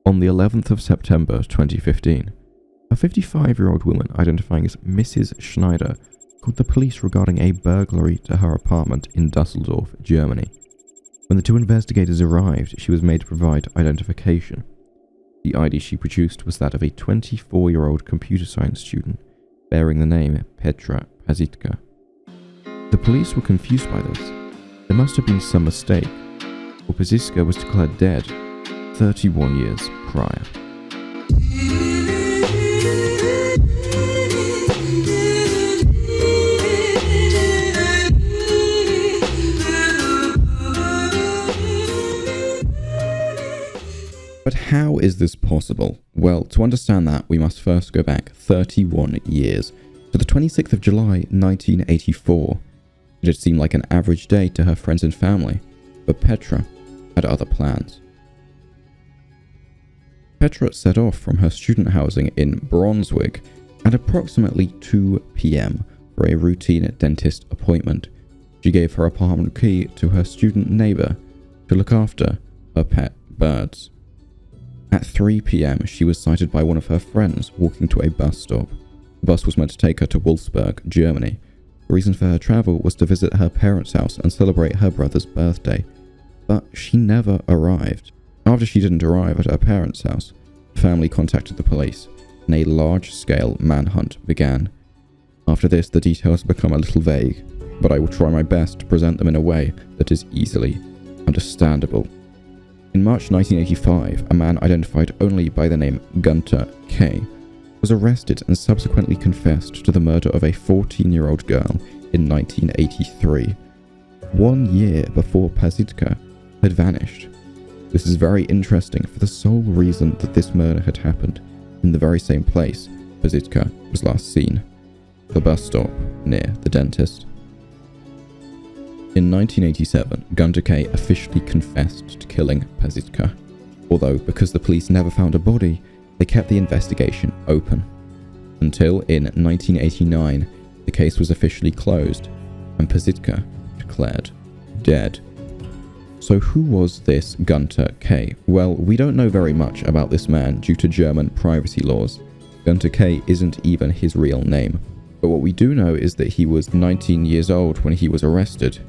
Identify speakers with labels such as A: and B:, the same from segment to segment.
A: On the 11th of September 2015, a 55-year-old woman identifying as Mrs. Schneider called the police regarding a burglary to her apartment in Dusseldorf, Germany. When the two investigators arrived, she was made to provide identification. The ID she produced was that of a 24-year-old computer science student, bearing the name Petra Pazsitka. The police were confused by this. There must have been some mistake, for Pazsitka was declared dead 31 years prior. But how is this possible? Well, to understand that, we must first go back 31 years, to the 26th of July 1984. It had seemed like an average day to her friends and family, but Petra had other plans. Petra set off from her student housing in Brunswick at approximately 2 p.m. for a routine dentist appointment. She gave her apartment key to her student neighbor to look after her pet birds. At 3 p.m, she was sighted by one of her friends walking to a bus stop. The bus was meant to take her to Wolfsburg, Germany. The reason for her travel was to visit her parents' house and celebrate her brother's birthday. But she never arrived. After she didn't arrive at her parents' house, the family contacted the police, and a large-scale manhunt began. After this, the details become a little vague, but I will try my best to present them in a way that is easily understandable. In March 1985, a man identified only by the name Gunther K. was arrested and subsequently confessed to the murder of a 14-year-old girl in 1983, 1 year before Pazsitka had vanished. This is very interesting for the sole reason that this murder had happened in the very same place Pazsitka was last seen, the bus stop near the dentist. In 1987, Gunther K. officially confessed to killing Pazsitka, although because the police never found a body, they kept the investigation open. Until in 1989, the case was officially closed and Pazsitka declared dead. So who was this Gunther K? Well, we don't know very much about this man due to German privacy laws. Gunther K. isn't even his real name. But what we do know is that he was 19 years old when he was arrested,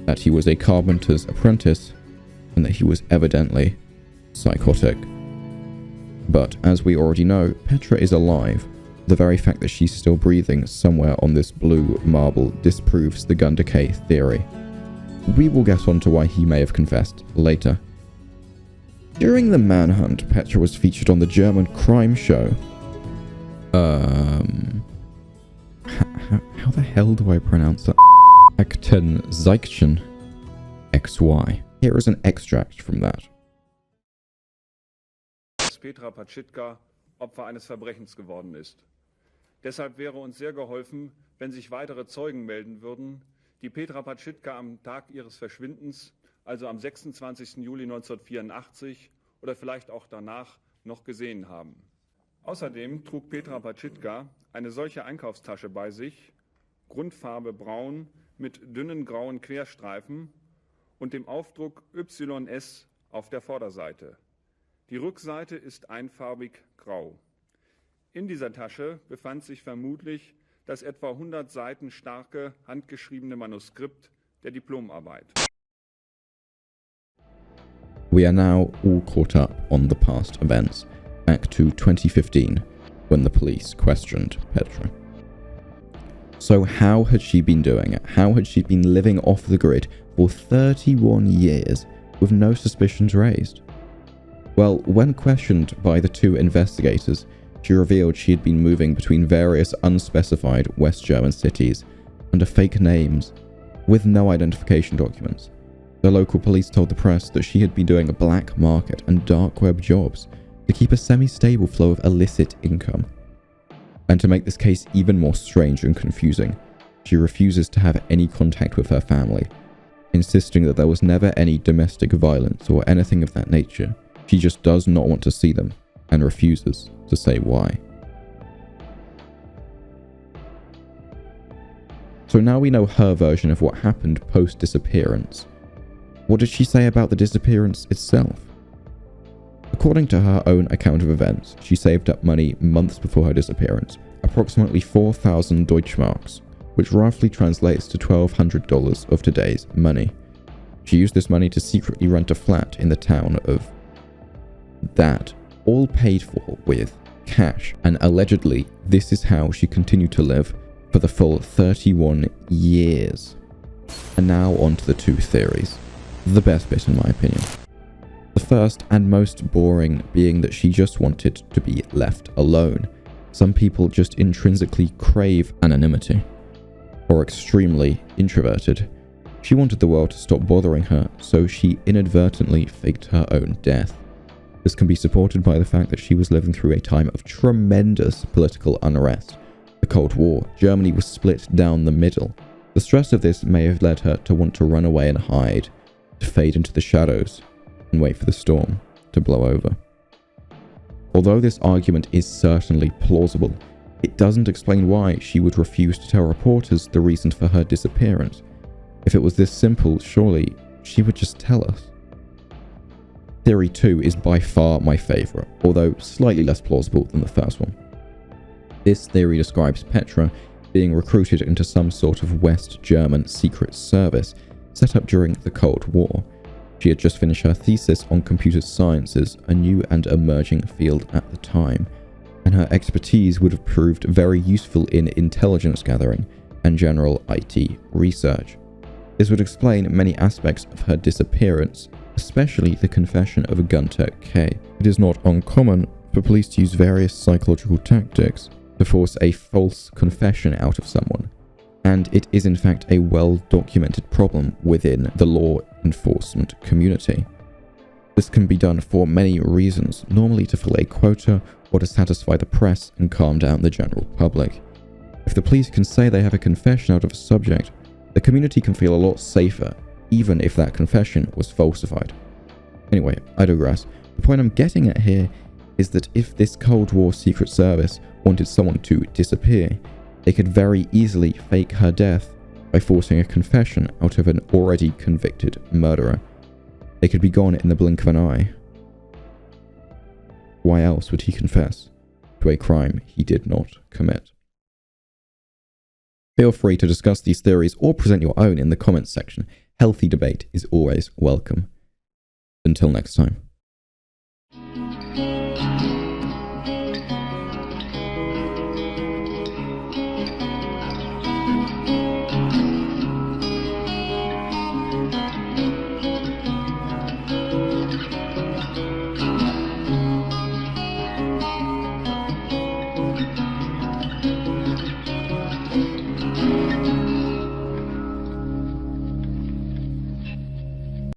A: that he was a carpenter's apprentice, and that he was evidently psychotic. But as we already know, Petra is alive. The very fact that she's still breathing somewhere on this blue marble disproves the Gunther K. theory. We will get on to why he may have confessed later. During the manhunt, Petra was featured on the German crime show. How the hell do I pronounce that? Aktenzeichen XY. Here is an extract from that.
B: Petra Pazsitka Opfer eines Verbrechens geworden ist. Deshalb wäre uns sehr geholfen, wenn sich weitere Zeugen melden würden, die Petra Pazsitka am Tag ihres Verschwindens, also am 26. Juli 1984 oder vielleicht auch danach, noch gesehen haben. Außerdem trug Petra Pazsitka eine solche Einkaufstasche bei sich, Grundfarbe braun mit dünnen grauen Querstreifen und dem Aufdruck YS auf der Vorderseite. Die Rückseite ist einfarbig grau. In dieser Tasche befand sich vermutlich das etwa 100 Seiten starke handgeschriebene Manuskript der Diplomarbeit.
A: We are now all caught up on the past events, back to 2015, when the police questioned Petra. So how had she been doing it? How had she been living off the grid for 31 years with no suspicions raised? Well, when questioned by the two investigators, she revealed she had been moving between various unspecified West German cities under fake names with no identification documents. The local police told the press that she had been doing black market and dark web jobs to keep a semi-stable flow of illicit income. And to make this case even more strange and confusing, she refuses to have any contact with her family, insisting that there was never any domestic violence or anything of that nature. She just does not want to see them and refuses to say why. So now we know her version of what happened post-disappearance. What did she say about the disappearance itself? According to her own account of events, she saved up money months before her disappearance, approximately 4,000 Deutschmarks, which roughly translates to $1,200 of today's money. She used this money to secretly rent a flat in the town of that, all paid for with cash, and allegedly this is how she continued to live for the full 31 years. And now on to the two theories, the best bit in my opinion. The first and most boring being that she just wanted to be left alone. Some people just intrinsically crave anonymity, or extremely introverted. She wanted the world to stop bothering her, so she inadvertently faked her own death. This can be supported by the fact that she was living through a time of tremendous political unrest. The Cold War, Germany was split down the middle. The stress of this may have led her to want to run away and hide, to fade into the shadows, and wait for the storm to blow over. Although this argument is certainly plausible, it doesn't explain why she would refuse to tell reporters the reason for her disappearance. If it was this simple, surely she would just tell us. Theory 2 is by far my favourite, although slightly less plausible than the first one. This theory describes Petra being recruited into some sort of West German secret service set up during the Cold War. She had just finished her thesis on computer sciences, a new and emerging field at the time, and her expertise would have proved very useful in intelligence gathering and general IT research. This would explain many aspects of her disappearance, especially the confession of Gunter K. It is not uncommon for police to use various psychological tactics to force a false confession out of someone, and it is in fact a well-documented problem within the law enforcement community. This can be done for many reasons, normally to fill a quota or to satisfy the press and calm down the general public. If the police can say they have a confession out of a subject, the community can feel a lot safer, even if that confession was falsified. Anyway, I digress. The point I'm getting at here is that if this Cold War Secret Service wanted someone to disappear, they could very easily fake her death by forcing a confession out of an already convicted murderer. They could be gone in the blink of an eye. Why else would he confess to a crime he did not commit? Feel free to discuss these theories or present your own in the comments section. Healthy debate is always welcome. Until next time.